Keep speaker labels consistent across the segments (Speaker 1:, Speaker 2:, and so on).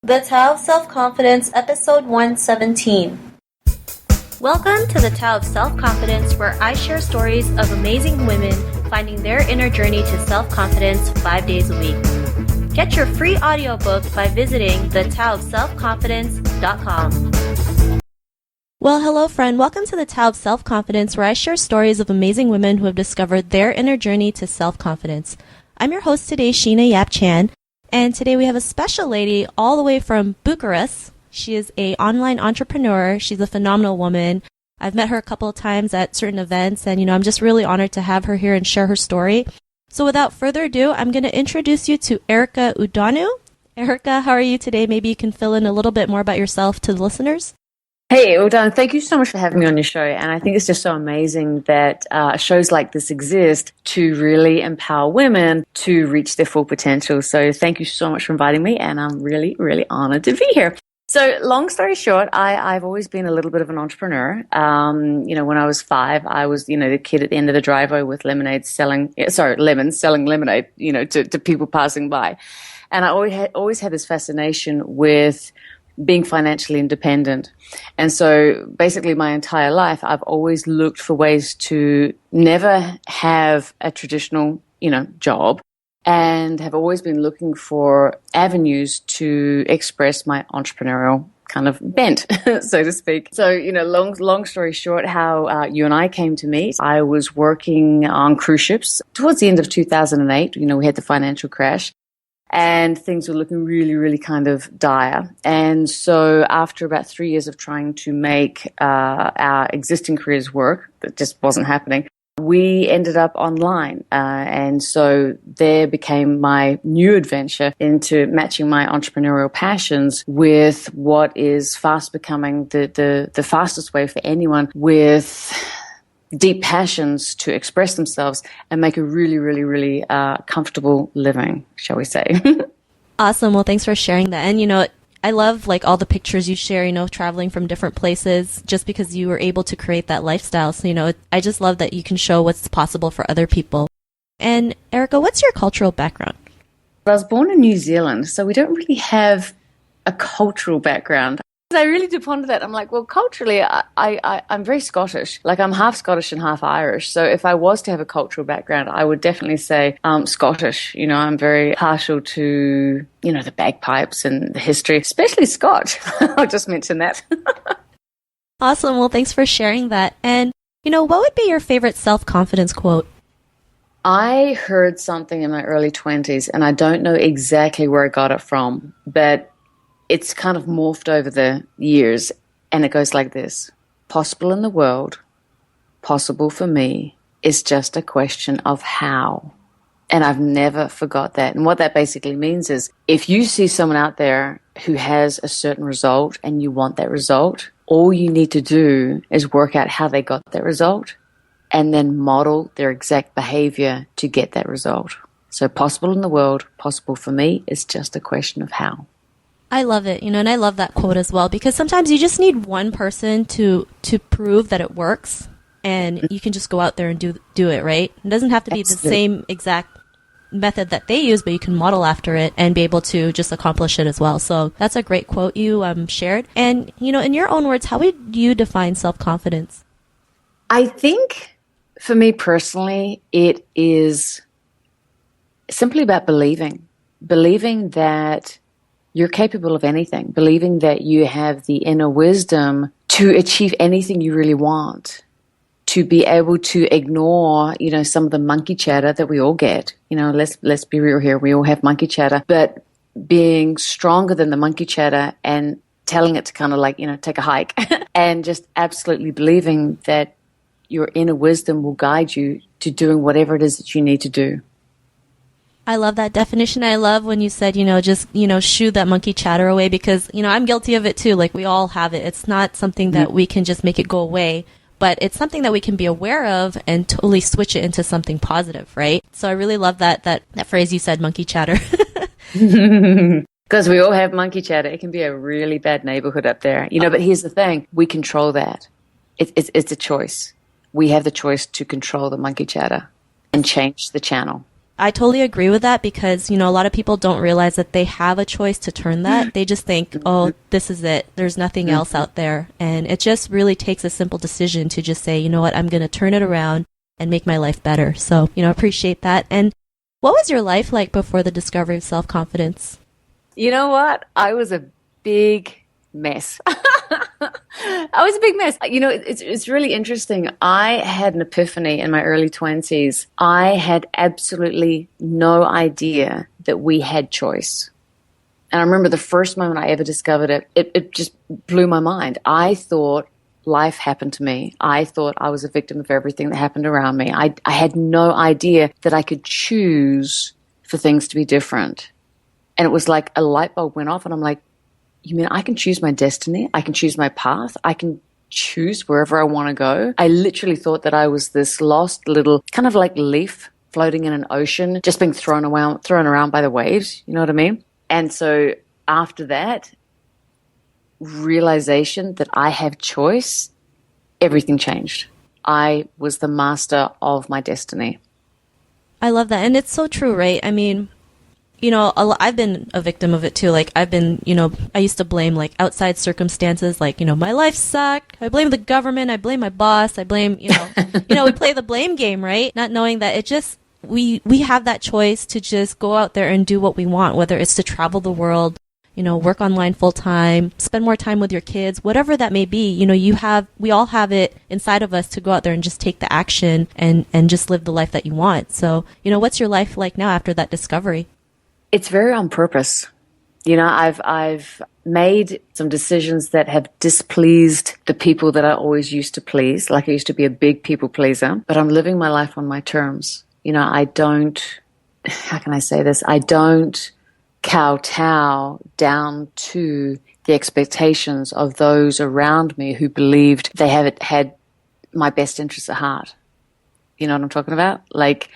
Speaker 1: The Tao of Self-Confidence, Episode 117. Welcome to the Tao of Self-Confidence, where I share stories of amazing women finding their inner journey to self-confidence 5 days a week. Get your free audiobook by visiting thetaoofselfconfidence.com. Well, hello friend. Welcome to the Tao of Self-Confidence, where I share stories of amazing women who have discovered their inner journey to self-confidence. I'm your host today, Sheena Yap Chan. And today we have a special lady all the way from Bucharest. She is an online entrepreneur. She's a phenomenal woman. I've met her a couple of times at certain events, and I'm just really honored to have her here and share her story. So without further ado, I'm going to introduce you to Erica Udeanu. Erica, how are you today? Maybe you can fill in a little bit more about yourself to the listeners.
Speaker 2: Hey, Udeanu, thank you so much for having me on your show. And I think it's just so amazing that shows like this exist to really empower women to reach their full potential. So thank you so much for inviting me. And I'm really, really honored to be here. So long story short, I've always been a little bit of an entrepreneur. When I was 5, I was, the kid at the end of the driveway with lemons selling lemonade, to people passing by. And I always had this fascination with being financially independent. And so basically my entire life, I've always looked for ways to never have a traditional, job, and have always been looking for avenues to express my entrepreneurial kind of bent, so to speak. So, long story short, how you and I came to meet. I was working on cruise ships towards the end of 2008. We had the financial crash. And things were looking really, really kind of dire. And so after about 3 years of trying to make our existing careers work, that just wasn't happening, we ended up online. And so there became my new adventure into matching my entrepreneurial passions with what is fast becoming the fastest way for anyone with deep passions to express themselves and make a really, really, really comfortable living, shall we say.
Speaker 1: Awesome. Well, thanks for sharing that. And, I love all the pictures you share, traveling from different places just because you were able to create that lifestyle. So, I just love that you can show what's possible for other people. And Erica, what's your cultural background?
Speaker 2: I was born in New Zealand, so we don't really have a cultural background. I really do ponder that. I'm like, well, culturally, I'm very Scottish. I'm half Scottish and half Irish. So if I was to have a cultural background, I would definitely say Scottish. I'm very partial to, the bagpipes and the history, especially Scotch. I'll just mention that.
Speaker 1: Awesome. Well, thanks for sharing that. And, what would be your favorite self-confidence quote?
Speaker 2: I heard something in my early 20s, and I don't know exactly where I got it from, but it's kind of morphed over the years, and it goes like this. Possible in the world, possible for me, is just a question of how. And I've never forgot that. And what that basically means is if you see someone out there who has a certain result and you want that result, all you need to do is work out how they got that result and then model their exact behavior to get that result. So possible in the world, possible for me, is just a question of how.
Speaker 1: I love it, and I love that quote as well, because sometimes you just need one person to prove that it works, and you can just go out there and do it, right? It doesn't have to be Absolutely. The same exact method that they use, but you can model after it and be able to just accomplish it as well. So that's a great quote you shared. And, in your own words, how would you define self-confidence?
Speaker 2: I think, for me personally, it is simply about believing that you're capable of anything, believing that you have the inner wisdom to achieve anything you really want, to be able to ignore, some of the monkey chatter that we all get. Let's be real here. We all have monkey chatter, but being stronger than the monkey chatter and telling it to kind of take a hike and just absolutely believing that your inner wisdom will guide you to doing whatever it is that you need to do.
Speaker 1: I love that definition. I love when you said, just, shoo that monkey chatter away, because, I'm guilty of it too. We all have it. It's not something that we can just make it go away, but it's something that we can be aware of and totally switch it into something positive, right? So I really love that phrase you said, monkey chatter.
Speaker 2: Because we all have monkey chatter. It can be a really bad neighborhood up there, but here's the thing. We control that. It's a choice. We have the choice to control the monkey chatter and change the channel.
Speaker 1: I totally agree with that because, a lot of people don't realize that they have a choice to turn that. They just think, oh, this is it. There's nothing else out there. And it just really takes a simple decision to just say, you know what, I'm going to turn it around and make my life better. So, appreciate that. And what was your life like before the discovery of self-confidence?
Speaker 2: You know what? I was a big mess. I was a big mess. It's really interesting. I had an epiphany in my early 20s. I had absolutely no idea that we had choice. And I remember the first moment I ever discovered it, it just blew my mind. I thought life happened to me. I thought I was a victim of everything that happened around me. I had no idea that I could choose for things to be different. And it was like a light bulb went off and I'm like, you mean I can choose my destiny? I can choose my path? I can choose wherever I want to go? I literally thought that I was this lost little kind of like leaf floating in an ocean, just being thrown around by the waves. You know what I mean? And so after that realization that I have choice, everything changed. I was the master of my destiny.
Speaker 1: I love that. And it's so true, right? I mean, I've been a victim of it too. Like I've been, I used to blame like outside circumstances, like, my life sucked. I blame the government. I blame my boss. I blame, we play the blame game, right? Not knowing that it just, we have that choice to just go out there and do what we want, whether it's to travel the world, work online full time, spend more time with your kids, whatever that may be. We all have it inside of us to go out there and just take the action and just live the life that you want. So, what's your life like now after that discovery?
Speaker 2: It's very on purpose. I've made some decisions that have displeased the people that I always used to please. Like I used to be a big people pleaser, but I'm living my life on my terms. I don't, how can I say this? I don't kowtow down to the expectations of those around me who believed they had my best interests at heart. You know what I'm talking about? Like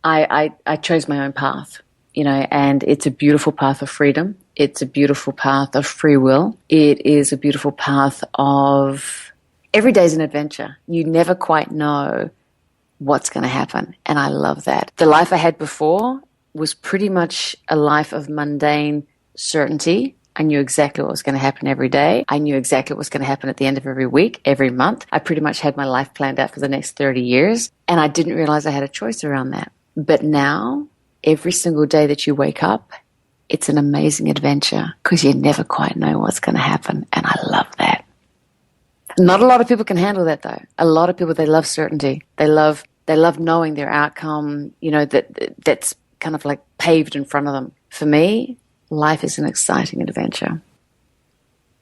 Speaker 2: I chose my own path. And it's a beautiful path of freedom. It's a beautiful path of free will. It is a beautiful path of every day's an adventure. You never quite know what's going to happen. And I love that. The life I had before was pretty much a life of mundane certainty. I knew exactly what was going to happen every day. I knew exactly what was going to happen at the end of every week, every month. I pretty much had my life planned out for the next 30 years. And I didn't realize I had a choice around that. But now, every single day that you wake up, it's an amazing adventure because you never quite know what's going to happen. And I love that. Not a lot of people can handle that though. A lot of people, they love certainty. They love knowing their outcome, that's kind of like paved in front of them. For me, life is an exciting adventure.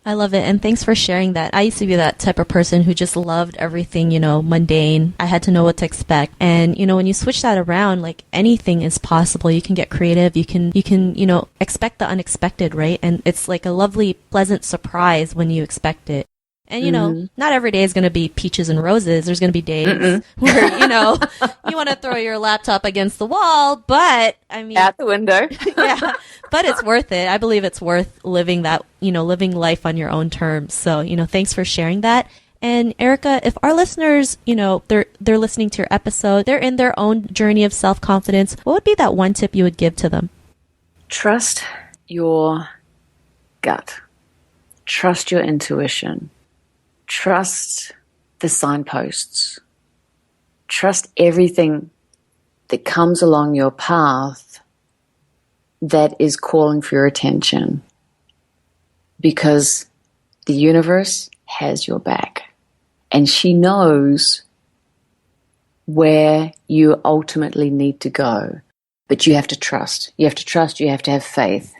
Speaker 1: I love it. And thanks for sharing that. I used to be that type of person who just loved everything, mundane. I had to know what to expect. And, when you switch that around, like anything is possible. You can get creative. You can, expect the unexpected, right? And it's like a lovely, pleasant surprise when you expect it. And, not every day is going to be peaches and roses. There's going to be days where, you want to throw your laptop against the wall, but I mean,
Speaker 2: out the window.
Speaker 1: Yeah, but it's worth it. I believe it's worth living that, living life on your own terms. So, thanks for sharing that. And Erica, if our listeners, they're listening to your episode, they're in their own journey of self-confidence, what would be that one tip you would give to them?
Speaker 2: Trust your gut. Trust your intuition. Trust the signposts. Trust everything that comes along your path that is calling for your attention, because the universe has your back and she knows where you ultimately need to go. But you have to trust. You have to trust, you have to have faith,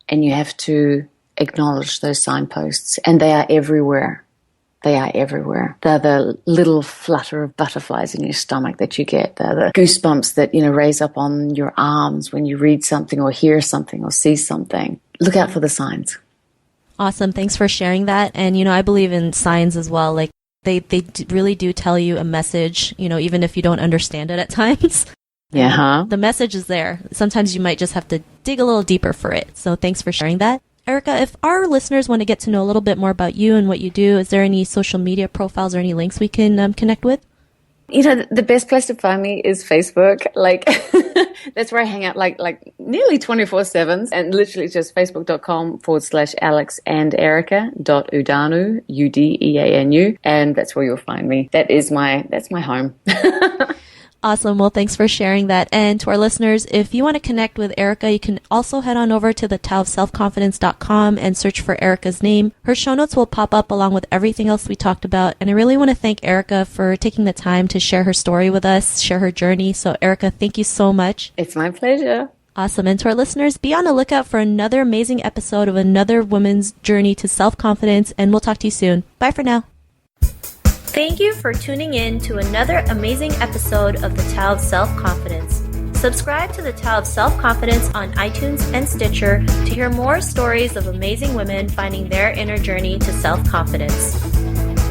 Speaker 2: and you have to acknowledge those signposts, and they are everywhere. They are everywhere. They're the little flutter of butterflies in your stomach that you get. They're the goosebumps that, raise up on your arms when you read something or hear something or see something. Look out for the signs.
Speaker 1: Awesome. Thanks for sharing that. And, I believe in signs as well. Like they really do tell you a message, even if you don't understand it at times.
Speaker 2: Yeah.
Speaker 1: The message is there. Sometimes you might just have to dig a little deeper for it. So thanks for sharing that. Erica, if our listeners want to get to know a little bit more about you and what you do, is there any social media profiles or any links we can connect with?
Speaker 2: You know, the best place to find me is Facebook. Like, that's where I hang out like nearly 24/7. And literally just facebook.com/Alex and Erica.Udeanu, Udeanu. And that's where you'll find me. That's my home.
Speaker 1: Awesome. Well, thanks for sharing that. And to our listeners, if you want to connect with Erica, you can also head on over to the taoofselfconfidence.com and search for Erica's name. Her show notes will pop up along with everything else we talked about. And I really want to thank Erica for taking the time to share her story with us, share her journey. So Erica, thank you so much.
Speaker 2: It's my pleasure.
Speaker 1: Awesome. And to our listeners, be on the lookout for another amazing episode of another woman's journey to self-confidence. And we'll talk to you soon. Bye for now. Thank you for tuning in to another amazing episode of the Tao of Self-Confidence. Subscribe to the Tao of Self-Confidence on iTunes and Stitcher to hear more stories of amazing women finding their inner journey to self-confidence.